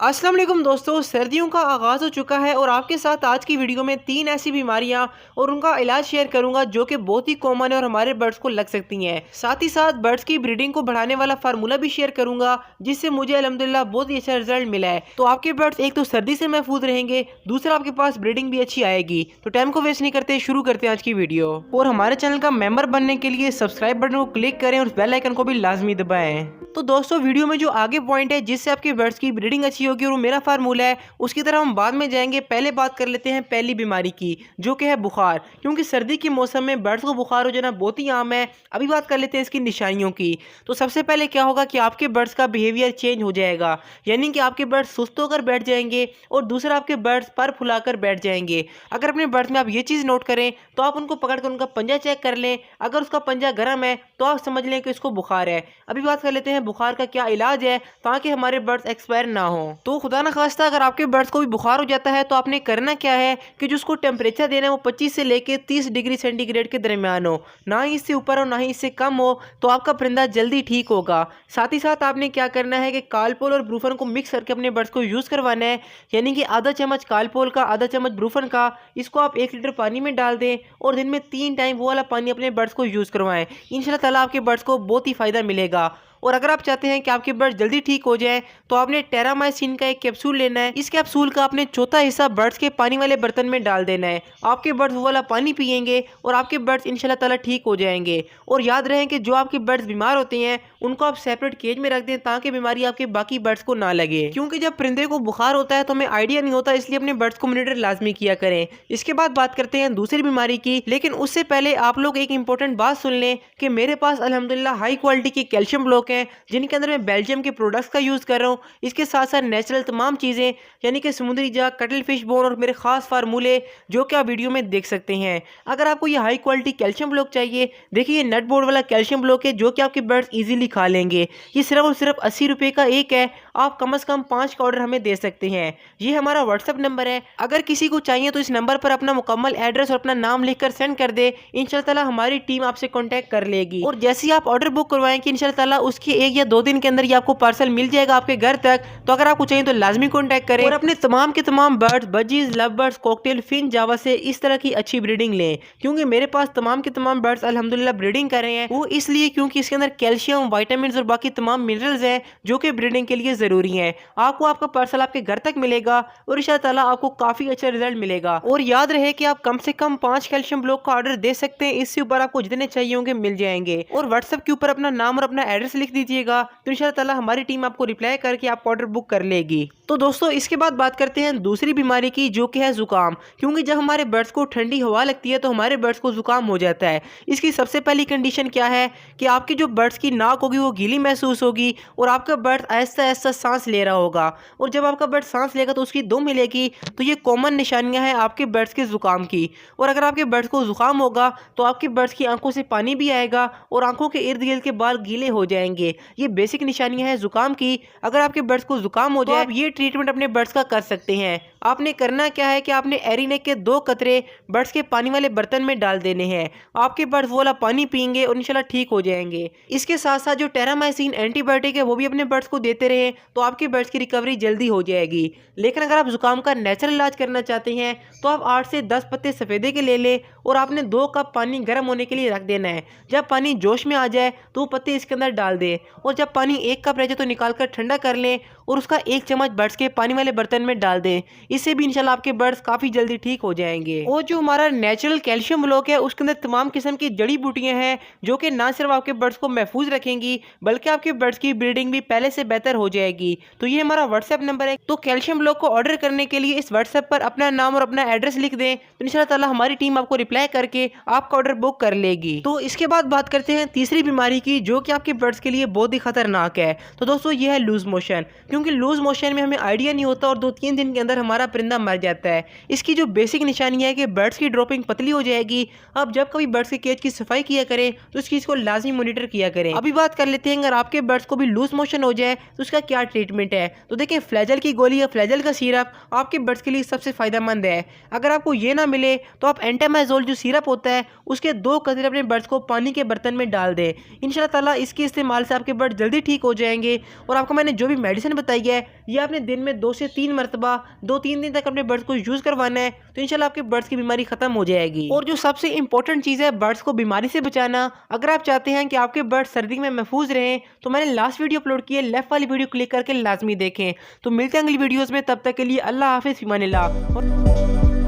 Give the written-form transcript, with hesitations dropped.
अस्सलाम वालेकुम दोस्तों, सर्दियों का आगाज़ हो चुका है और आपके साथ आज की वीडियो में 3 ऐसी बीमारियां और उनका इलाज शेयर करूंगा जो कि बहुत ही कॉमन है और हमारे बर्ड्स को लग सकती हैं। साथ ही साथ बर्ड्स की ब्रीडिंग को बढ़ाने वाला फार्मूला भी शेयर करूंगा जिससे मुझे अल्हम्दुलिल्लाह बहुत ही अच्छा रिजल्ट मिला है। तो आपके बर्ड्स एक तो सर्दी से महफूज रहेंगे, दूसरा आपके पास ब्रीडिंग भी अच्छी आएगी। तो टाइम को वेस्ट नहीं करते, शुरू करते हैं आज की वीडियो। और हमारे चैनल का मेंबर बनने के लिए सब्सक्राइब बटन को क्लिक करें और बेल आइकन को भी लाजमी दबाएं। तो दोस्तों, वीडियो में जो आगे पॉइंट है जिससे आपके बर्ड्स की ब्रीडिंग अच्छी होगी और वो मेरा फार्मूला है, उसकी तरफ हम बाद में जाएंगे। पहले बात कर लेते हैं पहली बीमारी की, जो कि है बुखार। क्योंकि सर्दी के मौसम में बर्ड्स को बुखार हो जाना बहुत ही आम है। अभी बात कर लेते हैं इसकी निशानियों की। तो सबसे पहले क्या होगा कि आपके बर्ड्स का बिहेवियर चेंज हो जाएगा, यानी कि आपके बर्ड्स सुस्त होकर बैठ जाएंगे और दूसरा आपके बर्ड्स पर फुलाकर बैठ जाएंगे। अगर अपने बर्ड्स में आप ये चीज़ नोट करें तो आप उनको पकड़ कर उनका पंजा चेक कर लें। अगर उसका पंजा गर्म है तो आप समझ लें कि इसको बुखार है। अभी बात कर लेते हैं बुखार का क्या इलाज है ताकि हमारे बर्ड्स एक्सपायर ना हो। तो खुदा ना खास्ता अगर आपके बर्ड्स को भी बुखार हो जाता है तो आपने करना क्या है कि जो उसको टेम्परेचर देना है वो 25 से लेके 30 डिग्री सेंटीग्रेड के दरमियान हो, ना ही इससे ऊपर हो ना ही इससे कम हो, तो आपका परिंदा जल्दी ठीक होगा। साथ ही साथ आपने क्या करना है कि कालपोल और ब्रूफन को मिक्स करके अपने बर्ड्स को यूज़ करवाना है, यानी कि आधा चम्मच कालपोल का, आधा चम्मच ब्रूफन का। इसको आप 1 लीटर पानी में डाल दें और दिन में 3 टाइम वो वाला पानी अपने बर्ड्स को यूज़ करवाएं। इंशाल्लाह ताला आपके बर्ड्स को बहुत ही फ़ायदा मिलेगा। और अगर आप चाहते हैं कि आपके बर्ड्स जल्दी ठीक हो जाएं तो आपने टेरामाइसिन का एक कैप्सूल लेना है। इस कैप्सूल का आपने चौथा हिस्सा बर्ड्स के पानी वाले बर्तन में डाल देना है। आपके बर्ड्स वो वाला पानी पिएंगे और आपके बर्ड्स इंशाल्लाह ताला ठीक हो जाएंगे। और याद रहे कि जो आपके बर्ड्स बीमार होते हैं उनको आप सेपरेट केज में रख दें ताकि बीमारी आपके बाकी बर्ड्स को ना लगे। क्योंकि जब परिंदे को बुखार होता है तो हमें आइडिया नहीं होता, इसलिए अपने बर्ड्स को मॉनिटर लाजमी किया करें। इसके बाद बात करते हैं दूसरी बीमारी की, लेकिन उससे पहले आप लोग एक इंपॉर्टेंट बात सुन लें कि मेरे पास अल्हम्दुलिल्लाह हाई क्वालिटी के कैल्शियम ब्लॉक हैं जिनके अंदर मैं बेल्जियम के प्रोडक्ट्स का यूज़ कर रहा हूँ। इसके साथ साथ नेचुरल तमाम चीज़ें, यानी कि समुद्री जाग, कटल फिश बोन और मेरे खास फार्मूले जो कि आप वीडियो में देख सकते हैं। अगर आपको ये हाई क्वालिटी कैल्शियम ब्लॉक चाहिए, देखिए ये नट बोर्ड वाला कैल्शियम ब्लॉक है जो कि आपके बर्ड्स इजीली खा लेंगे। ये सिर्फ और सिर्फ 80 रुपये का एक है। आप कम से कम 5 का ऑर्डर हमें दे सकते हैं। ये हमारा व्हाट्सअप नंबर है। अगर किसी को चाहिए तो इस नंबर पर अपना मुकम्मल एड्रेस और अपना नाम लिखकर सेंड कर दे। इंशाल्लाह ताला हमारी टीम आपसे कॉन्टैक्ट कर लेगी। और जैसे ही आप ऑर्डर बुक करवाएंगे इंशाल्लाह ताला उसकी 1 या 2 दिन के अंदर ये आपको पार्सल मिल जाएगा आपके घर तक। तो अगर आपको चाहिए तो लाजमी कॉन्टैक्ट करें और अपने तमाम के तमाम birds, budgies, love birds, cockatiel, फिन, जावा से इस तरह की अच्छी ब्रीडिंग लें। क्योंकि मेरे पास तमाम के तमाम बर्ड्स अल्हम्दुलिल्लाह ब्रीडिंग कर रहे हैं। वो इसलिए क्योंकि इसके अंदर कैल्शियम, विटामिन और बाकी तमाम मिनरल्स हैं जो कि ब्रीडिंग के लिए ज़रूरी हैं। आपको आपका पार्सल आपके घर तक मिलेगा और इंशाल्लाह ताला आपको काफ़ी अच्छा रिजल्ट मिलेगा। और याद रहे कि आप कम से कम 5 कैल्शियम ब्लॉक का ऑर्डर दे सकते हैं। इससे ऊपर आपको जितने चाहिए होंगे मिल जाएंगे। और व्हाट्सएप के ऊपर अपना नाम और अपना एड्रेस लिख दीजिएगा तो इंशाल्लाह ताला हमारी टीम आपको रिप्लाई करके आप ऑर्डर बुक कर लेगी। तो दोस्तों, इसके बाद बात करते हैं दूसरी बीमारी की जो कि है जुकाम। क्योंकि जब हमारे बर्ड्स को ठंडी हवा लगती है तो हमारे बर्ड्स को जुकाम हो जाता है। इसकी सबसे पहली कंडीशन क्या है कि आपकी जो बर्ड्स की नाक होगी वो गीली महसूस होगी और आपका बर्ड आहिस्ता आहिस्ता सांस ले रहा होगा। और जब आपका बर्ड सांस लेगा तो उसकी दुम हिलेगी। तो ये कॉमन निशानियां हैं आपके बर्ड्स के जुकाम की। और अगर आपके बर्ड्स को जुकाम होगा तो आपके बर्ड्स की आंखों से पानी भी आएगा और आंखों के इर्द गिर्द के बाल गीले हो जाएंगे। ये बेसिक निशानियां हैं जुकाम की। अगर आपके बर्ड्स को जुकाम हो जाए तो आप ये ट्रीटमेंट अपने बर्ड्स का कर सकते हैं। आपने करना क्या है कि आपने एरिनेक के 2 कतरे बर्ड्स के पानी वाले बर्तन में डाल देने हैं। आपके बर्ड्स वो वाला पानी पिएंगे और इंशाल्लाह ठीक हो जाएंगे। इसके साथ साथ जो टेरामाइसिन एंटीबायोटिक है वो भी अपने बर्ड्स को देते रहें तो आपके बर्ड्स की रिकवरी जल्दी हो जाएगी। लेकिन अगर आप जुकाम का नेचुरल इलाज करना चाहते हैं तो आप 8 से 10 पत्ते सफ़ेदे के ले लें और आपने 2 कप पानी गर्म होने के लिए रख देना है। जब पानी जोश में आ जाए तो पत्ते इसके अंदर डाल दें और जब पानी 1 कप रह जाए तो निकाल कर ठंडा कर लें और उसका 1 चम्मच बर्ड्स के पानी वाले बर्तन में डाल दें। इससे भी इंशाल्लाह आपके बर्ड्स काफ़ी जल्दी ठीक हो जाएंगे। और जो हमारा नेचुरल कैल्शियम ब्लॉक है उसके अंदर तमाम किस्म की जड़ी बूटियां हैं जो कि ना सिर्फ आपके बर्ड्स को महफूज रखेंगी बल्कि आपके बर्ड्स की ब्रीडिंग भी पहले से बेहतर हो जाएगी। तो ये हमारा व्हाट्सएप नंबर है। तो कैल्शियम ब्लॉक को ऑर्डर करने के लिए इस व्हाट्सएप पर अपना नाम और अपना एड्रेस लिख दें तो इंशाल्लाह ताला हमारी टीम आपको रिप्लाई करके आपका ऑर्डर बुक कर लेगी। तो इसके बाद बात करते हैं तीसरी बीमारी की जो कि आपके बर्ड्स के लिए बहुत ही खतरनाक है। तो दोस्तों, ये है लूज मोशन। क्योंकि लूज मोशन में हमें आइडिया नहीं होता और 2-3 दिन के अंदर हमारा हमारा परिंदा मर जाता है। इसकी जो बेसिक निशानी है कि बर्ड्स की ड्रॉपिंग पतली हो जाएगी। अब जब कभी बर्ड्स के केज की सफाई किया करें तो इस चीज़ को लाजमी मॉनिटर किया करें। अभी बात कर लेते हैं अगर आपके बर्ड्स को भी लूज मोशन हो जाए तो उसका क्या ट्रीटमेंट है। तो देखिए, फ्लैजल की गोली या फ्लैजल का सिरप आपके बर्ड्स के लिए सबसे फायदेमंद है। अगर आपको ये ना मिले तो आप एंटामाइजोल जो सिरप होता है उसके 2 कतरे अपने बर्ड्स को पानी के बर्तन में डाल दें। इंशाल्लाह ताला इसके इस्तेमाल से आपके बर्ड जल्दी ठीक हो जाएंगे। और आपको मैंने जो भी मेडिसिन बताई है ये आपने दिन में 2 से 3 मरतबा 2-3 दिन तक अपने बर्ड्स को यूज़ करवाना है, तो इंशाल्लाह आपके बर्ड्स की बीमारी खत्म हो जाएगी। और जो सबसे इंपॉर्टेंट चीज़ है बर्ड्स को बीमारी से बचाना, अगर आप चाहते हैं कि आपके बर्ड्स सर्दी में महफूज रहें तो मैंने लास्ट वीडियो अपलोड की है, लेफ्ट वाली वीडियो क्लिक करके लाजमी देखें। तो मिलते हैं अगली वीडियोज़ में, तब तक के लिए अल्लाह हाफिज़, फ़ी अमान अल्लाह।